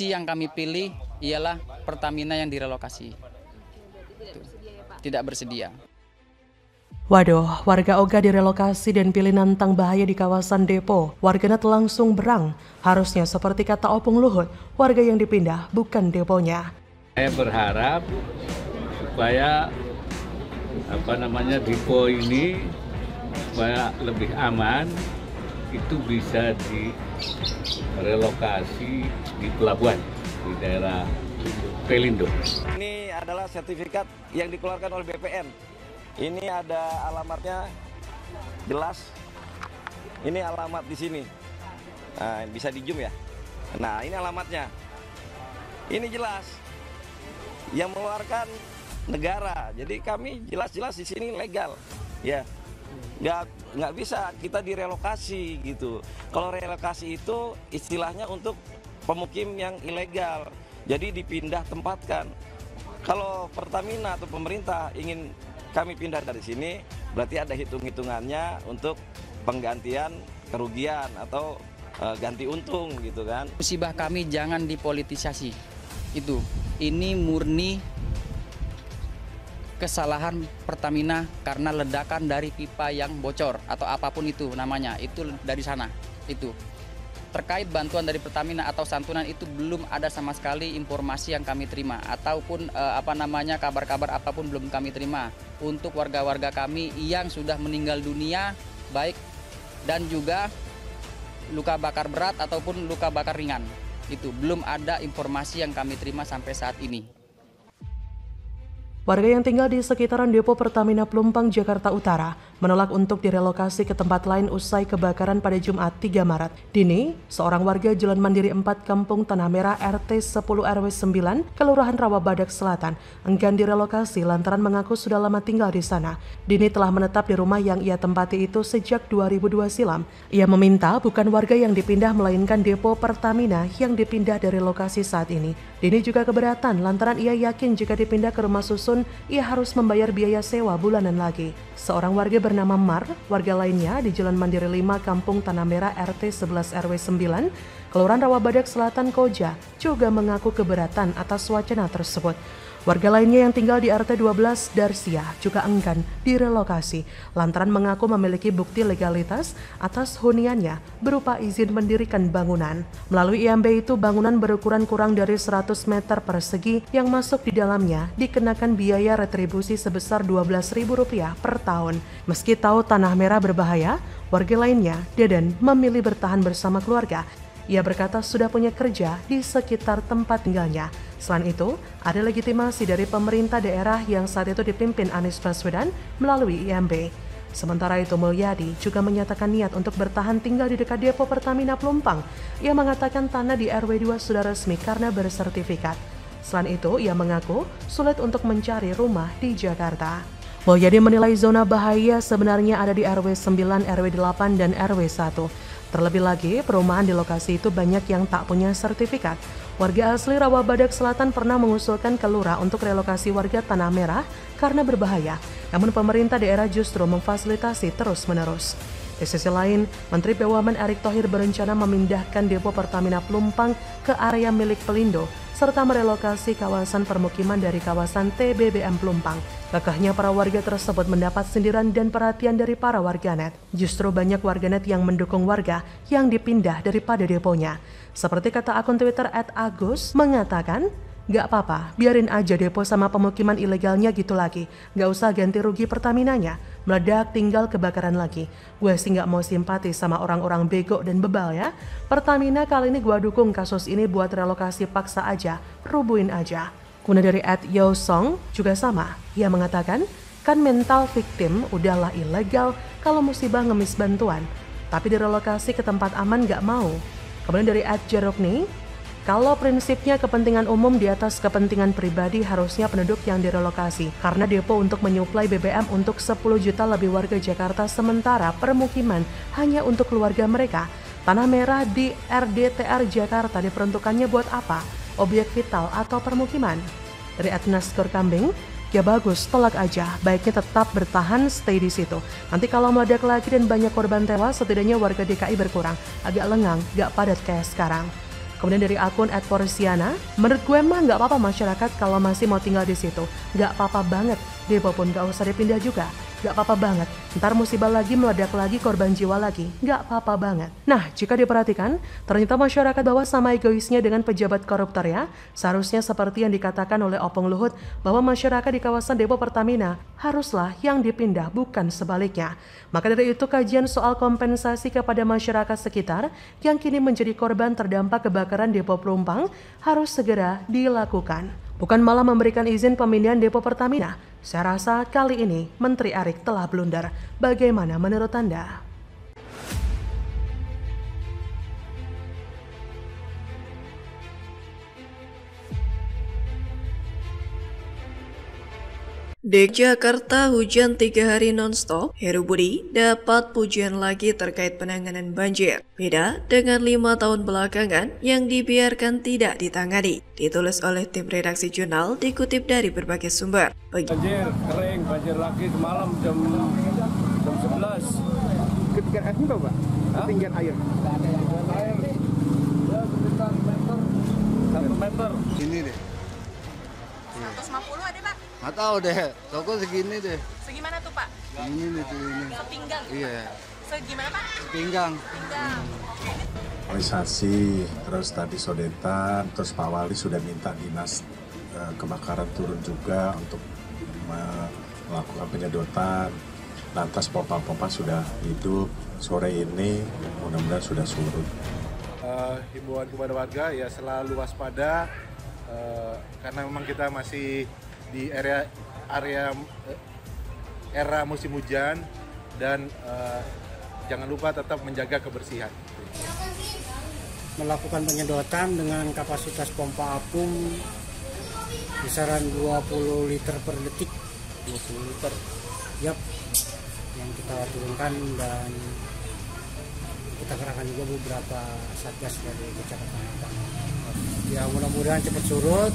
Yang kami pilih ialah Pertamina yang direlokasi. Tidak bersedia. Waduh, warga Oga direlokasi dan pilih nantang bahaya di kawasan depo. Warganet langsung berang. Harusnya seperti kata Opung Luhut, warga yang dipindah bukan deponya. Saya berharap supaya depo ini supaya lebih aman, itu bisa direlokasi di pelabuhan di daerah Pelindo. Ini adalah sertifikat yang dikeluarkan oleh BPN. Ini ada alamatnya jelas. Ini alamat di sini. Nah, bisa di zoom ya. Nah, ini alamatnya. Ini jelas. Yang mengeluarkan negara. Jadi kami jelas-jelas di sini legal. Ya. Nggak bisa kita direlokasi gitu. Kalau relokasi itu istilahnya untuk pemukim yang ilegal. Jadi dipindah tempatkan. Kalau Pertamina atau pemerintah ingin kami pindah dari sini, berarti ada hitung-hitungannya untuk penggantian kerugian atau ganti untung gitu kan. Musibah kami jangan dipolitisasi. Ini murni kesalahan Pertamina karena ledakan dari pipa yang bocor atau apapun itu namanya, itu dari sana. Terkait bantuan dari Pertamina atau santunan itu belum ada sama sekali informasi yang kami terima ataupun kabar-kabar apapun belum kami terima untuk warga-warga kami yang sudah meninggal dunia baik dan juga luka bakar berat ataupun luka bakar ringan. Itu belum ada informasi yang kami terima sampai saat ini. Warga yang tinggal di sekitaran depo Pertamina Pelumpang, Jakarta Utara menolak untuk direlokasi ke tempat lain usai kebakaran pada Jumat 3 Maret. Dini, seorang warga Jalan Mandiri 4 Kampung Tanah Merah RT 10 RW 9, Kelurahan Rawabadak Selatan, enggan direlokasi lantaran mengaku sudah lama tinggal di sana. Dini telah menetap di rumah yang ia tempati itu sejak 2002 silam. Ia meminta bukan warga yang dipindah melainkan depo Pertamina yang dipindah dari lokasi saat ini. Dini juga keberatan lantaran ia yakin jika dipindah ke rumah susun, ia harus membayar biaya sewa bulanan lagi. Seorang warga bernama Mar, warga lainnya di Jalan Mandiri 5 Kampung Tanah Merah RT 11 RW 9, Kelurahan Rawabadak Selatan Koja, juga mengaku keberatan atas wacana tersebut. Warga lainnya yang tinggal di RT 12 Darsia juga enggan direlokasi lantaran mengaku memiliki bukti legalitas atas huniannya berupa izin mendirikan bangunan. Melalui IMB itu bangunan berukuran kurang dari 100 meter persegi yang masuk di dalamnya dikenakan biaya retribusi sebesar Rp12.000 per tahun. Meski tahu tanah merah berbahaya, warga lainnya, Deden, memilih bertahan bersama keluarga. Ia berkata sudah punya kerja di sekitar tempat tinggalnya. Selain itu, ada legitimasi dari pemerintah daerah yang saat itu dipimpin Anies Baswedan melalui IMB. Sementara itu, Mulyadi juga menyatakan niat untuk bertahan tinggal di dekat depo Pertamina Pelumpang. Ia mengatakan tanah di RW 2 sudah resmi karena bersertifikat. Selain itu, ia mengaku sulit untuk mencari rumah di Jakarta. Mulyadi menilai zona bahaya sebenarnya ada di RW 9, RW 8, dan RW 1. Terlebih lagi, perumahan di lokasi itu banyak yang tak punya sertifikat. Warga asli Rawabadak Selatan pernah mengusulkan ke Lurah untuk relokasi warga Tanah Merah karena berbahaya. Namun pemerintah daerah justru memfasilitasi terus-menerus. Di sisi lain, Menteri BUMN Erick Thohir berencana memindahkan depo Pertamina Pelumpang ke area milik Pelindo, serta merelokasi kawasan permukiman dari kawasan TBBM Pelumpang. Kekehnya para warga tersebut mendapat sindiran dan perhatian dari para warganet. Justru banyak warganet yang mendukung warga yang dipindah daripada deponya. Seperti kata akun Twitter @agus mengatakan, "Gak apa-apa, biarin aja depo sama pemukiman ilegalnya gitu lagi. Gak usah ganti rugi Pertaminanya. Meledak tinggal kebakaran lagi. Gue sih gak mau simpati sama orang-orang bego dan bebal ya. Pertamina kali ini gue dukung kasus ini buat relokasi paksa aja. Rubuhin aja." Kemudian dari @yosong juga sama. Ia mengatakan, kan mental victim udahlah ilegal kalau musibah ngemis bantuan. Tapi direlokasi ke tempat aman gak mau. Kemudian dari @jerukni, kalau prinsipnya kepentingan umum di atas kepentingan pribadi harusnya penduduk yang direlokasi. Karena depo untuk menyuplai BBM untuk 10 juta lebih warga Jakarta sementara permukiman hanya untuk keluarga mereka. Tanah merah di RDTR Jakarta diperuntukannya buat apa? Objek vital atau permukiman? Dari @naskor kambing, ya bagus, tolak aja. Baiknya tetap bertahan, stay di situ. Nanti kalau meledak lagi dan banyak korban tewas, setidaknya warga DKI berkurang. Agak lengang, gak padat kayak sekarang. Kemudian dari akun @porsiana, menurut gue mah nggak apa-apa masyarakat kalau masih mau tinggal di situ. Nggak apa-apa banget, depo pun nggak usah dipindah juga. Nggak apa-apa banget, ntar musibah lagi, meledak lagi, korban jiwa lagi. Nggak apa-apa banget. Nah, jika diperhatikan, ternyata masyarakat bawah sama egoisnya dengan pejabat koruptor ya. Seharusnya seperti yang dikatakan oleh Opung Luhut, bahwa masyarakat di kawasan depo Pertamina haruslah yang dipindah, bukan sebaliknya. Maka dari itu, kajian soal kompensasi kepada masyarakat sekitar yang kini menjadi korban terdampak kebakaran depo Pelumpang harus segera dilakukan. Bukan malah memberikan izin pemindahan depo Pertamina. Saya rasa kali ini Menteri Arik telah blunder. Bagaimana menurut Anda? Di Jakarta, hujan 3 hari non-stop, Heru Budi dapat pujian lagi terkait penanganan banjir. Beda dengan 5 tahun belakangan yang dibiarkan tidak ditangani. Ditulis oleh tim redaksi jurnal, dikutip dari berbagai sumber. Banjir kering, banjir lagi semalam jam 11. Ketinggian air berapa, Pak? Ketinggian air? Ketinggian air ya sekitar meter, 1 meter. Ini deh. 150 ada, Pak? Nggak tahu deh, toko segini deh. Segimana tuh, Pak? Ini tuh ini. Sepinggang? Iya. Segimana, Pak? Pinggang. Sepinggang. Realisasi, terus tadi sodetan, terus Pak Wali sudah minta dinas kebakaran turun juga untuk melakukan penyedotan. Lantas pompa-pompa sudah hidup, sore ini mudah-mudahan sudah surut. Himbauan kepada warga ya selalu waspada karena memang kita masih di era musim hujan dan jangan lupa tetap menjaga kebersihan. Melakukan penyedotan dengan kapasitas pompa apung kisaran 20 liter per detik. 20 liter. Yap, yang kita turunkan dan kita kerahkan juga beberapa satgas dari Kecamatan Mampang. Ya mudah-mudahan cepat surut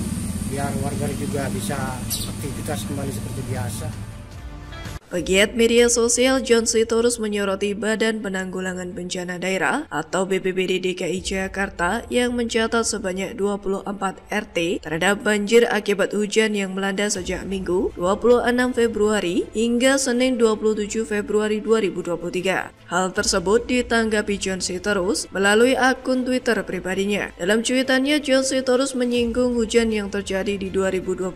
biar warga juga bisa aktivitas kembali seperti biasa. Pegiat media sosial John Sitorus menyoroti Badan Penanggulangan Bencana Daerah atau BPBD DKI Jakarta yang mencatat sebanyak 24 RT terhadap banjir akibat hujan yang melanda sejak Minggu 26 Februari hingga Senin 27 Februari 2023. Hal tersebut ditanggapi John Sitorus melalui akun Twitter pribadinya. Dalam cuitannya, John Sitorus menyinggung hujan yang terjadi di 2021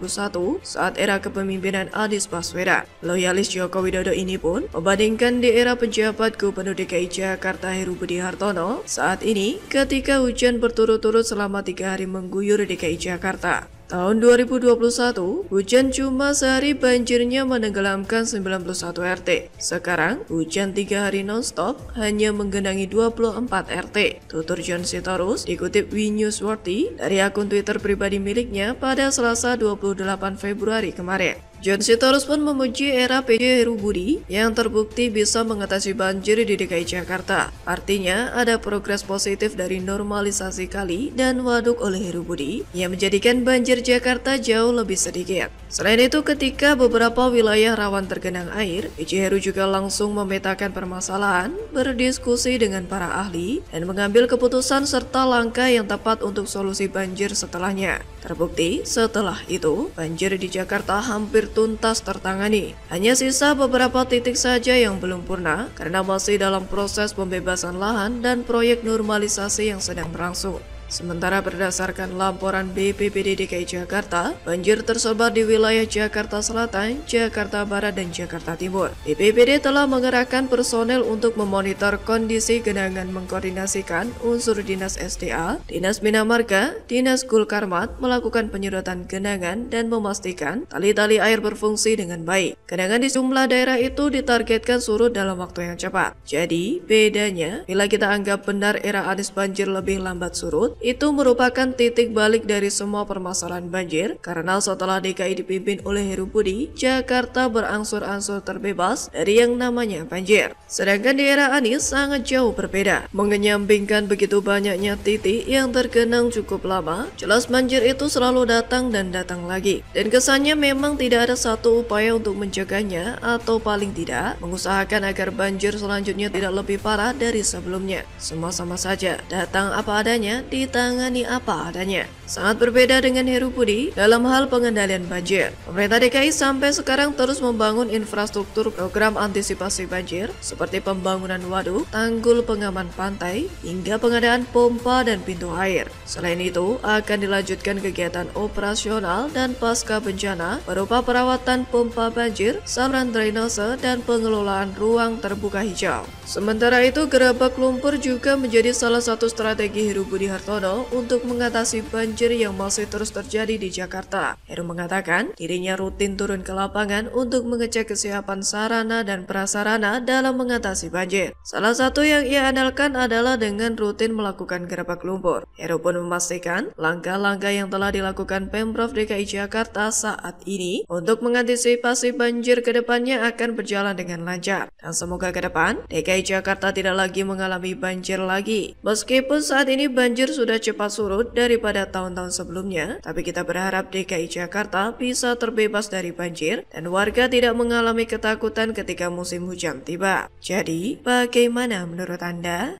saat era kepemimpinan Anies Baswedan. Loyalis Joko Widodo ini pun membandingkan di era penjabat Gubernur DKI Jakarta Heru Budi Hartono saat ini ketika hujan berturut-turut selama 3 hari mengguyur DKI Jakarta. Tahun 2021, hujan cuma sehari banjirnya menenggelamkan 91 RT. Sekarang, hujan 3 hari non-stop hanya menggenangi 24 RT. Tutur John Sitorus dikutip WeNewsWorthy dari akun Twitter pribadi miliknya pada Selasa 28 Februari kemarin. John Sitorus pun memuji era PJ Heru Budi yang terbukti bisa mengatasi banjir di DKI Jakarta. Artinya, ada progres positif dari normalisasi kali dan waduk oleh Heru Budi yang menjadikan banjir Jakarta jauh lebih sedikit. Selain itu, ketika beberapa wilayah rawan tergenang air, PJ Heru juga langsung memetakan permasalahan, berdiskusi dengan para ahli, dan mengambil keputusan serta langkah yang tepat untuk solusi banjir setelahnya. Terbukti, setelah itu, banjir di Jakarta hampir tuntas tertangani. Hanya sisa beberapa titik saja yang belum purna karena masih dalam proses pembebasan lahan dan proyek normalisasi yang sedang berlangsung. Sementara berdasarkan laporan BPBD DKI Jakarta, banjir tersebar di wilayah Jakarta Selatan, Jakarta Barat, dan Jakarta Timur. BPBD telah mengerahkan personel untuk memonitor kondisi genangan, mengkoordinasikan unsur Dinas SDA, Dinas Bina Marga, Dinas Gulkarmat melakukan penyedotan genangan dan memastikan tali-tali air berfungsi dengan baik. Genangan di sejumlah daerah itu ditargetkan surut dalam waktu yang cepat. Jadi, bedanya bila kita anggap benar era Anies banjir lebih lambat surut, itu merupakan titik balik dari semua permasalahan banjir karena setelah DKI dipimpin oleh Heru Budi, Jakarta berangsur-angsur terbebas dari yang namanya banjir. Sedangkan di era Anies sangat jauh berbeda. Mengenyampingkan begitu banyaknya titik yang tergenang cukup lama, jelas banjir itu selalu datang dan datang lagi. Dan kesannya memang tidak ada satu upaya untuk mencegahnya atau paling tidak mengusahakan agar banjir selanjutnya tidak lebih parah dari sebelumnya. Semua sama saja, datang apa adanya, ditangani apa adanya. Sangat berbeda dengan Heru Budi dalam hal pengendalian banjir. Pemerintah DKI sampai sekarang terus membangun infrastruktur program antisipasi banjir seperti pembangunan waduk, tanggul pengaman pantai, hingga pengadaan pompa dan pintu air. Selain itu, akan dilanjutkan kegiatan operasional dan pasca bencana berupa perawatan pompa banjir, saluran drainase, dan pengelolaan ruang terbuka hijau. Sementara itu, gerebek lumpur juga menjadi salah satu strategi Heru Budi Hartono untuk mengatasi banjir yang masih terus terjadi di Jakarta. Heru mengatakan dirinya rutin turun ke lapangan untuk mengecek kesiapan sarana dan prasarana dalam mengatasi banjir. Salah satu yang ia andalkan adalah dengan rutin melakukan gerebek lumpur. Heru pun memastikan langkah-langkah yang telah dilakukan Pemprov DKI Jakarta saat ini untuk mengantisipasi banjir ke depannya akan berjalan dengan lancar. Dan semoga ke depan DKI Jakarta tidak lagi mengalami banjir lagi. Meskipun saat ini banjir sudah cepat surut daripada tahun-tahun sebelumnya, tapi kita berharap DKI Jakarta bisa terbebas dari banjir dan warga tidak mengalami ketakutan ketika musim hujan tiba. Jadi, bagaimana menurut Anda?